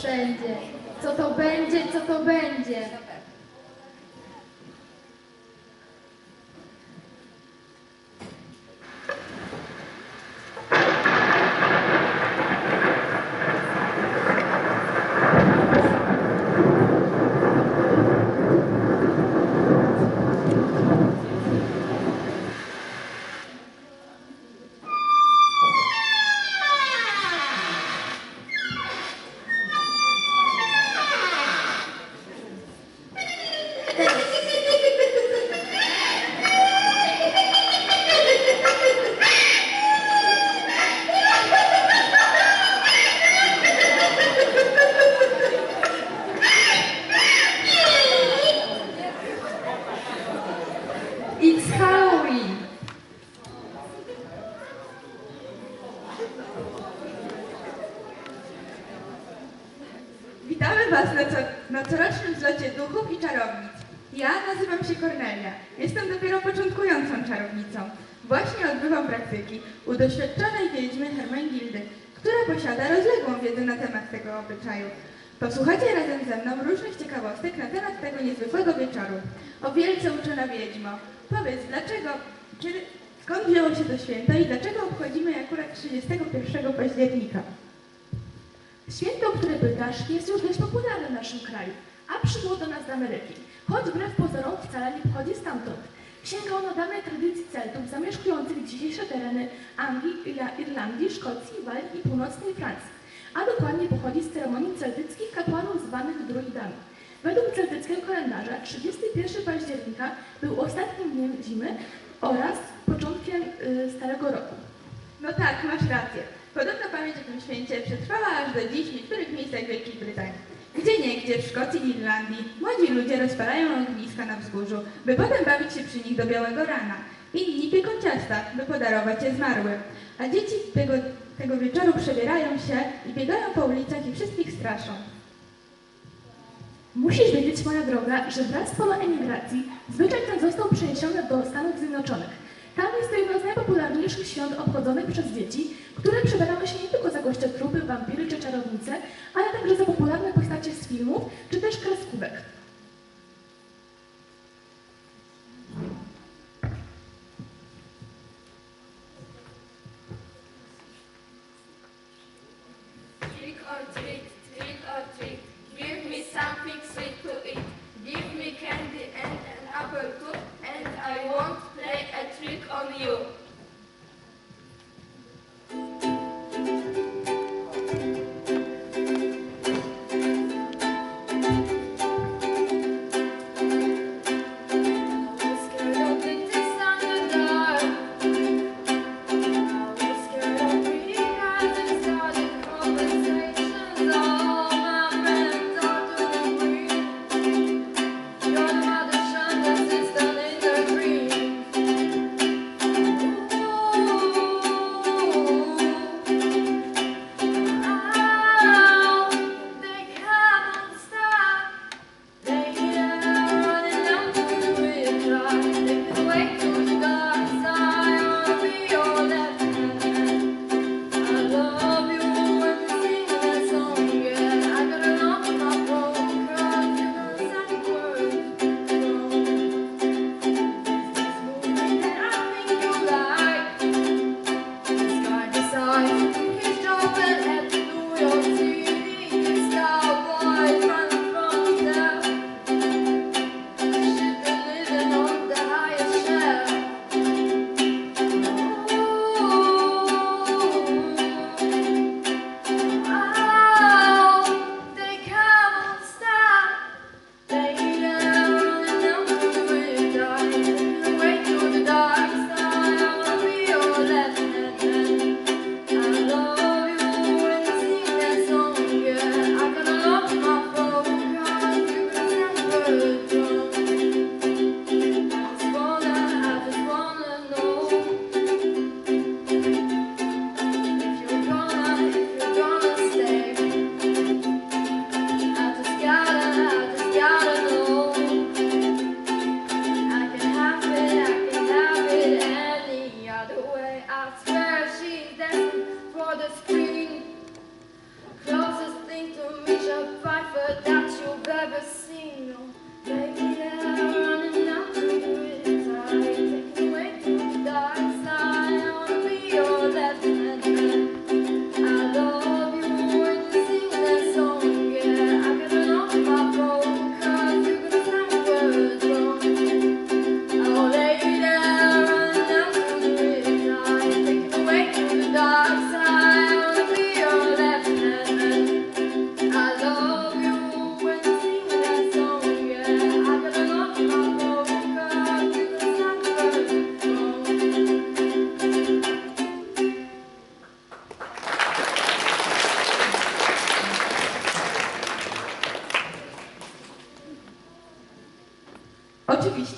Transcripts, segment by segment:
wszędzie. Co to będzie, co to będzie? Witamy Was na corocznym zlocie duchów i czarownic. Ja nazywam się Kornelia. Jestem dopiero początkującą czarownicą. Właśnie odbywam praktyki u doświadczonej wiedźmy Hermengildy, która posiada rozległą wiedzę na temat tego obyczaju. Posłuchajcie razem ze mną różnych ciekawostek na temat tego niezwykłego wieczoru. O wielce uczona wiedźmo, powiedz, skąd wzięło się to święto i dlaczego obchodzimy akurat 31 października? Święto, o które pytasz, jest już dość popularne w naszym kraju, a przybyło do nas z Ameryki, choć wbrew pozorom wcale nie pochodzi stamtąd. Sięga ono dawnej tradycji Celtów zamieszkujących dzisiejsze tereny Anglii, Irlandii, Szkocji, Walii i północnej Francji, a dokładnie pochodzi z ceremonii celtyckich kapłanów zwanych druidami. Według celtyckiego kalendarza 31 października był ostatnim dniem zimy oraz początkiem Starego Roku. No tak, masz rację. Podobno pamięć o tym święcie przetrwała aż do dziś w niektórych miejscach Wielkiej Brytanii. Gdzieniegdzie w Szkocji i Irlandii młodzi ludzie rozpalają ogniska na wzgórzu, by potem bawić się przy nich do białego rana. Inni pieką ciasta, by podarować je zmarłym. A dzieci tego wieczoru przebierają się i biegają po ulicach i wszystkich straszą. Musisz wiedzieć, moja droga, że wraz z falą emigracji zwyczaj ten został przeniesiony do Stanów Zjednoczonych. Tam jest to jedno z najpopularniejszych świąt obchodzonych przez dzieci, które przebierały się nie tylko za gościotrupy, wampiry czy czarownice, ale także za popularne postacie z filmów czy też kreskówek. Trick or treat, give me something sweet to eat. Give me candy and an apple too, and I won't play a trick on you.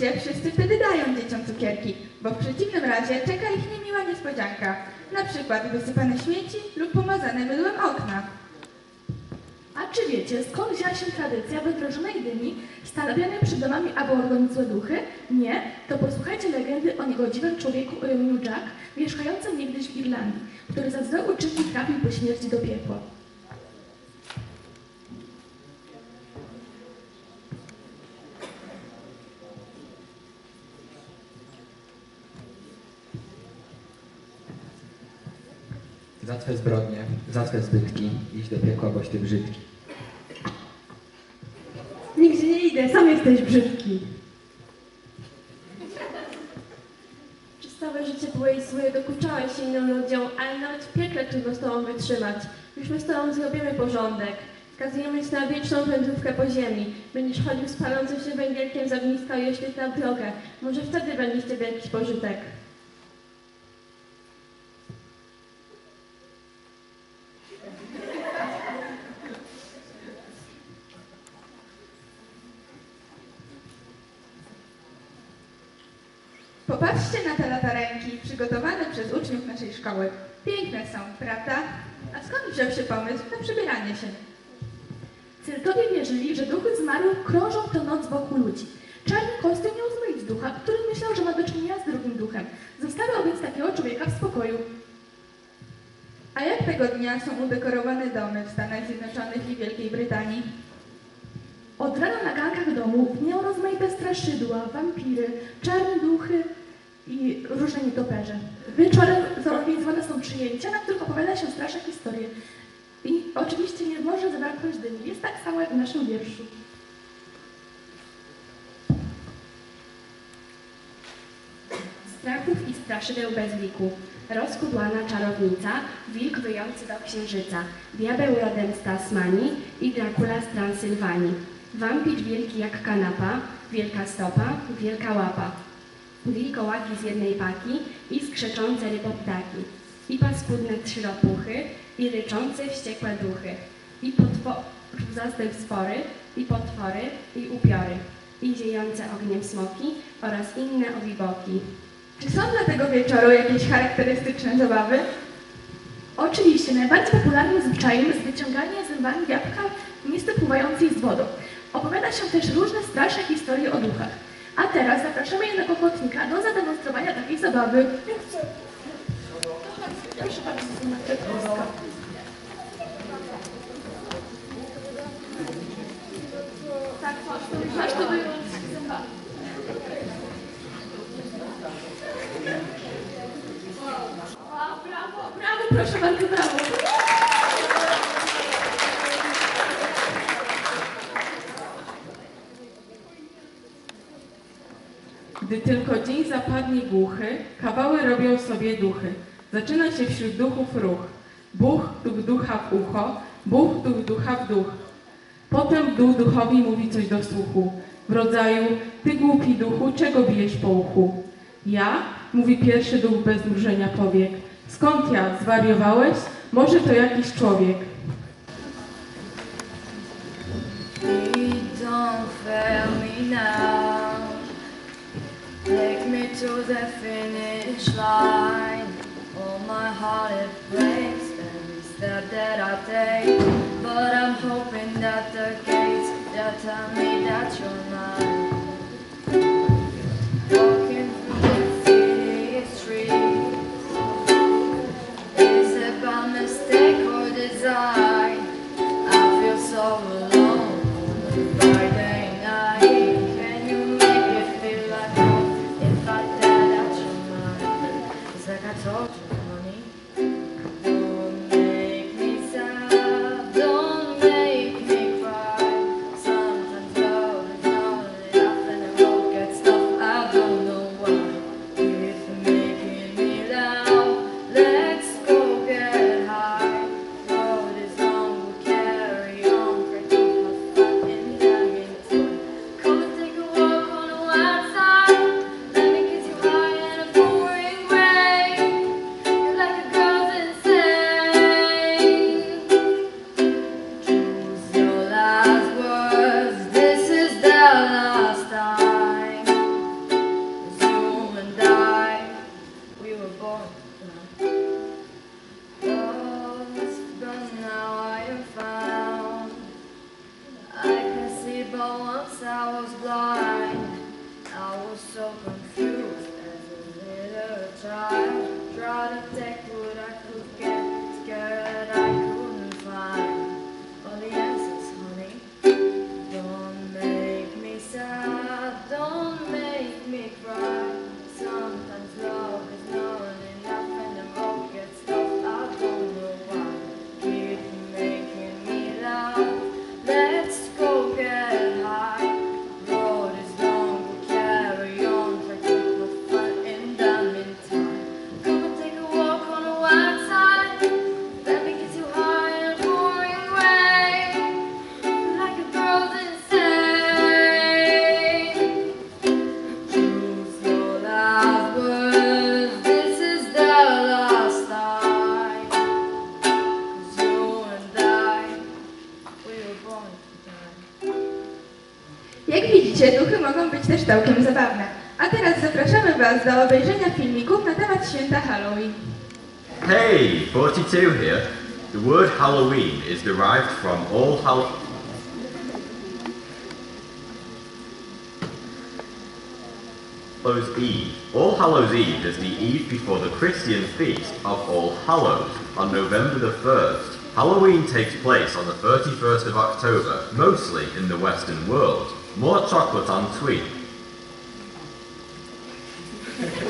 Oczywiście wszyscy wtedy dają dzieciom cukierki, bo w przeciwnym razie czeka ich niemiła niespodzianka. Na przykład wysypane śmieci lub pomazane mydłem okna. A czy wiecie, skąd wzięła się tradycja wydrożonej dyni stawianej przed domami, aby odgonić złe duchy? Nie? To posłuchajcie legendy o niegodziwym człowieku o imieniu Jack, mieszkającym niegdyś w Irlandii, który za złe uczynki trafił po śmierci do piekła. Za twe zbrodnie, za twe zbytki, idź do piekła, boś ty brzydki. Nigdzie nie idę, sam jesteś brzydki. Przez całe życie byłeś zły, dokuczałeś innym ludziom, ale nawet w piekle trudno z tobą wytrzymać. Już my z tobą zrobimy porządek. Skazujemy cię na wieczną wędrówkę po ziemi. Będziesz chodził z palącym się węgielkiem z ogniska i oświetlał drogę. Może wtedy będzie z ciebie jakiś pożytek. Popatrzcie na te latarenki, przygotowane przez uczniów naszej szkoły. Piękne są, prawda? A skąd wziął się pomysł na przebieranie się? Celtowie wierzyli, że duchy zmarłych krążą co noc wokół ludzi. Czarny kostium miał zmylić ducha, który myślał, że ma do czynienia z drugim duchem. Zostawiał więc takiego człowieka w spokoju. A jak tego dnia są udekorowane domy w Stanach Zjednoczonych i Wielkiej Brytanii? Od rana na gankach domów miał rozmaite straszydła, wampiry, czarne duchy i różne nietoperze. Wieczorem zorganizowane są przyjęcia, na których opowiada się straszne historie. I oczywiście nie może zabraknąć dyni. Jest tak samo jak w naszym wierszu. Strachów i straszydeł bez liku, rozkudłana czarownica, wilk wyjący do księżyca, diabeł rodem z Tasmanii i Dracula z Transylwanii, wampir wielki jak kanapa, wielka stopa, wielka łapa, wilkołaki z jednej paki i skrzeczące ryboptaki, i paskudne trzyropuchy, i ryczące wściekłe duchy, i potworów zastęp spory, i potwory, i upiory, i ziejące ogniem smoki oraz inne owiboki. Czy są dla tego wieczoru jakieś charakterystyczne zabawy? Oczywiście najbardziej popularnym zwyczajem jest wyciąganie zębami jabłka w misce pływającej z wodą. Opowiada się też różne straszne historie o duchach. A teraz zapraszamy jednego ochotnika do zademonstrowania takiej zabawy. Proszę bardzo, Matka. Tak, masz to wyjąć zębami. Brawo, proszę bardzo, brawo. Gdy tylko dzień zapadnie głuchy, kawały robią sobie duchy. Zaczyna się wśród duchów ruch. Buch, duch ducha w ucho, buch, duch ducha w duch. Potem duch duchowi mówi coś do słuchu. W rodzaju, ty głupi duchu, czego bijesz po uchu? Ja? Mówi pierwszy duch bez mrużenia powiek. Skąd ja? Zwariowałeś? Może to jakiś człowiek. Don't fail me now. Take me to the finish line. Oh, my heart it breaks every step that I take. But I'm hoping that the gates that tell me that you're mine. Walking through the city streets. Is it by mistake or design? I feel so alone on a Friday night. Can you make it feel like home if I die at your mind? It's like I told you, honey. Don't make me sad, don't make me cry. Sometimes love is all that child. Try to take what I could get, scared I couldn't find all the answers, honey. Don't make me sad, don't make me cry. Sometimes love is not enough and the road gets tough. I don't know why. Keep making me laugh. Let's go get high. Road is long, we'll carry on. Try to keep fun in the meantime. Come and take a walk on the wild side. Let me get you high and pouring rain. Like a girl's insane. Choose your last words. This is the last time. 'Cause you and I, we were born to die. Jak widzicie, duchy mogą być też całkiem zabawne. A teraz zapraszamy Was do obejrzenia filmików na temat święta Halloween. Hey, 42 here. The word Halloween is derived from All Hallows Eve. All Hallows Eve is the eve before the Christian feast of All Hallows on November the 1st. Halloween takes place on the 31st of October, mostly in the Western world. More chocolate and sweets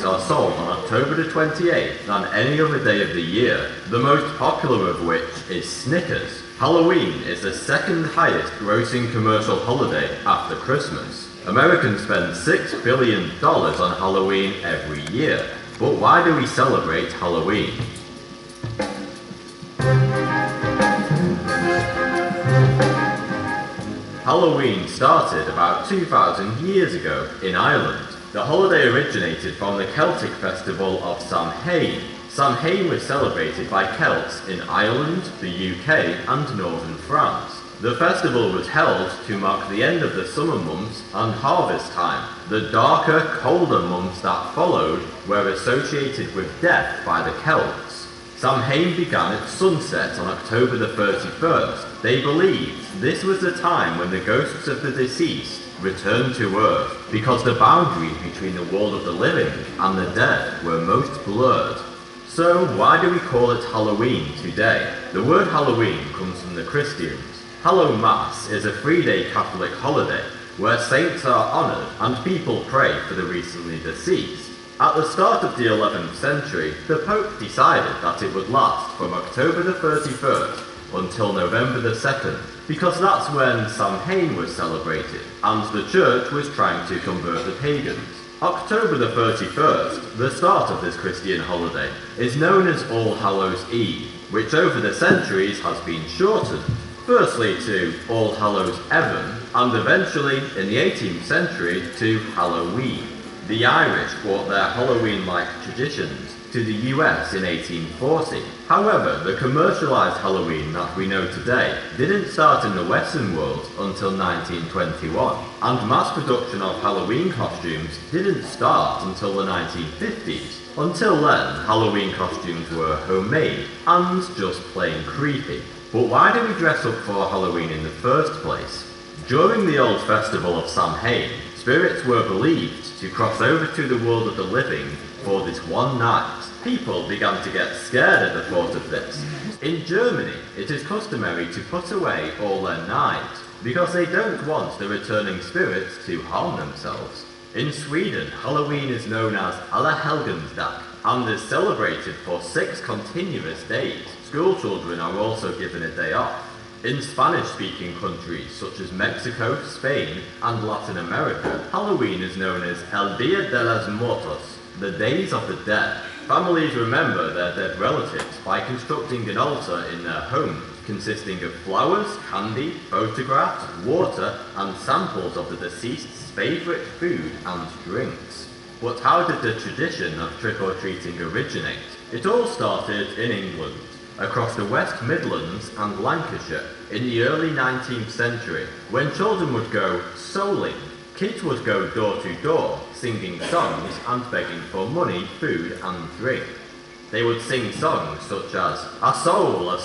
are sold on October the 28th than any other day of the year, the most popular of which is Snickers. Halloween is the second highest grossing commercial holiday after Christmas. Americans spend $6 billion on Halloween every year. But why do we celebrate Halloween? Halloween started about 2,000 years ago in Ireland. The holiday originated from the Celtic festival of Samhain. Samhain was celebrated by Celts in Ireland, the UK and northern France. The festival was held to mark the end of the summer months and harvest time. The darker, colder months that followed were associated with death by the Celts. Samhain began at sunset on October the 31st. They believed this was the time when the ghosts of the deceased returned to Earth, because the boundaries between the world of the living and the dead were most blurred. So why do we call it Halloween today? The word Halloween comes from the Christians. Hallow Mass is a 3-day Catholic holiday where saints are honoured and people pray for the recently deceased. At the start of the 11th century, the Pope decided that it would last from October the 31st until November the 2nd, because that's when Samhain was celebrated, and the Church was trying to convert the pagans. October the 31st, the start of this Christian holiday, is known as All Hallows Eve, which over the centuries has been shortened, firstly to All Hallows Even, and eventually, in the 18th century, to Halloween. The Irish brought their Halloween-like traditions to the US in 1840. However, the commercialized Halloween that we know today didn't start in the Western world until 1921, and mass production of Halloween costumes didn't start until the 1950s. Until then, Halloween costumes were homemade and just plain creepy. But why do we dress up for Halloween in the first place? During the old festival of Samhain, spirits were believed to cross over to the world of the living for this one night. People began to get scared at the thought of this. In Germany, it is customary to put away all their knives because they don't want the returning spirits to harm themselves. In Sweden, Halloween is known as Alla Helgonsdag and is celebrated for 6 continuous days. School children are also given a day off. In Spanish-speaking countries such as Mexico, Spain, and Latin America, Halloween is known as El Día de los Muertos, the Days of the Dead. Families remember their dead relatives by constructing an altar in their homes, consisting of flowers, candy, photographs, water, and samples of the deceased's favourite food and drinks. But how did the tradition of trick-or-treating originate? It all started in England, across the West Midlands and Lancashire in the early 19th century, when children would go souling. Kids would go door to door, singing songs and begging for money, food and drink. They would sing songs such as, a soul, a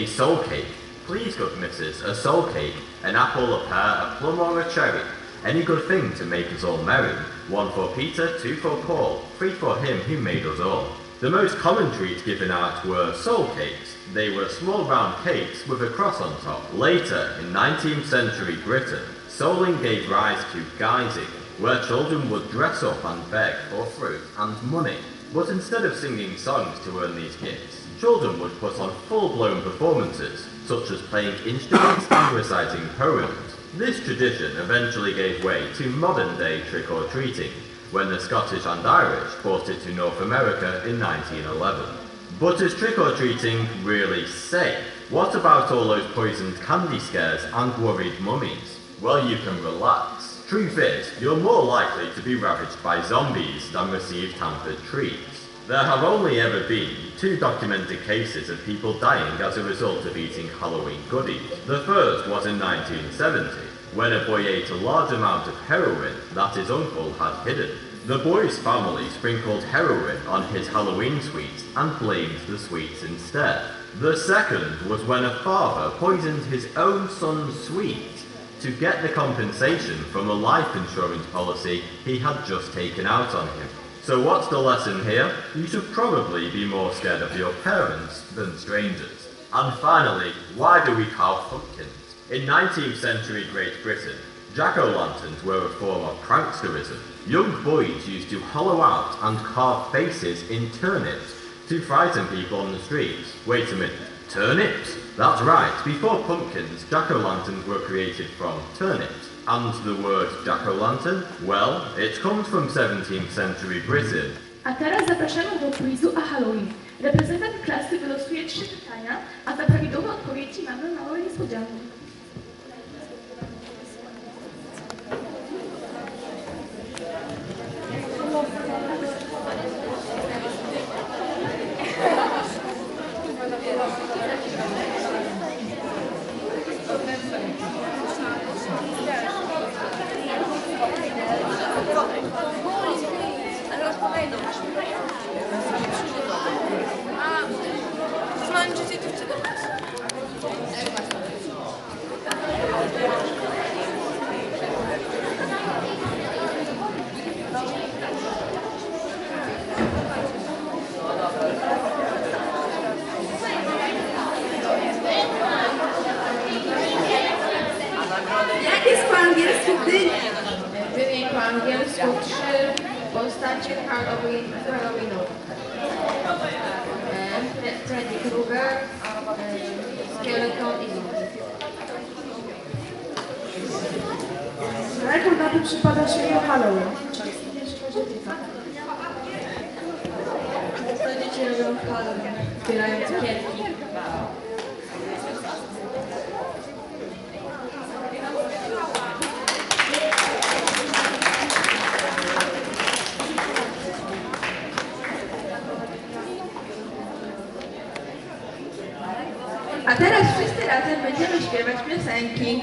soul cake, please good missus, a soul cake, an apple, a pear, a plum or a cherry, any good thing to make us all merry, 1 for Peter, 2 for Paul, 3 for him who made us all. The most common treats given out were soul cakes. They were small round cakes with a cross on top. Later, in 19th century Britain, souling gave rise to guising, where children would dress up and beg for fruit and money. But instead of singing songs to earn these gifts, children would put on full-blown performances, such as playing instruments and reciting poems. This tradition eventually gave way to modern-day trick-or-treating, when the Scottish and Irish brought it to North America in 1911. But is trick-or-treating really safe? What about all those poisoned candy scares and worried mummies? Well, you can relax. Truth is, you're more likely to be ravaged by zombies than receive tampered treats. There have only ever been 2 documented cases of people dying as a result of eating Halloween goodies. The first was in 1970, when a boy ate a large amount of heroin that his uncle had hidden. The boy's family sprinkled heroin on his Halloween sweets and blamed the sweets instead. The second was when a father poisoned his own son's sweets to get the compensation from a life insurance policy he had just taken out on him. So what's the lesson here? You should probably be more scared of your parents than strangers. And finally, why do we carve pumpkins? In 19th century Great Britain, jack-o'-lanterns were a form of pranksterism. Young boys used to hollow out and carve faces in turnips to frighten people on the streets. Wait a minute, turnips? That's right, before pumpkins, jack-o'-lanterns were created from turnips. And the word jack-o'-lantern? Well, it comes from 17th century Britain. A teraz zapraszamy do quizu o Halloween. Reprezentant klasy wylosuje 3 pytania, a za prawidłowe odpowiedzi mamy małe niespodzianki. Jak jest po angielsku dynia? Dynia po angielsku 3 postacie Halloweenowe. Freddy Krueger, Skeleton i Zombie. Na jaką datę przypada święto Halloween? Co dzieci robią w Halloween? Zbierają cukierki. A teraz wszyscy razem będziemy śpiewać piosenki.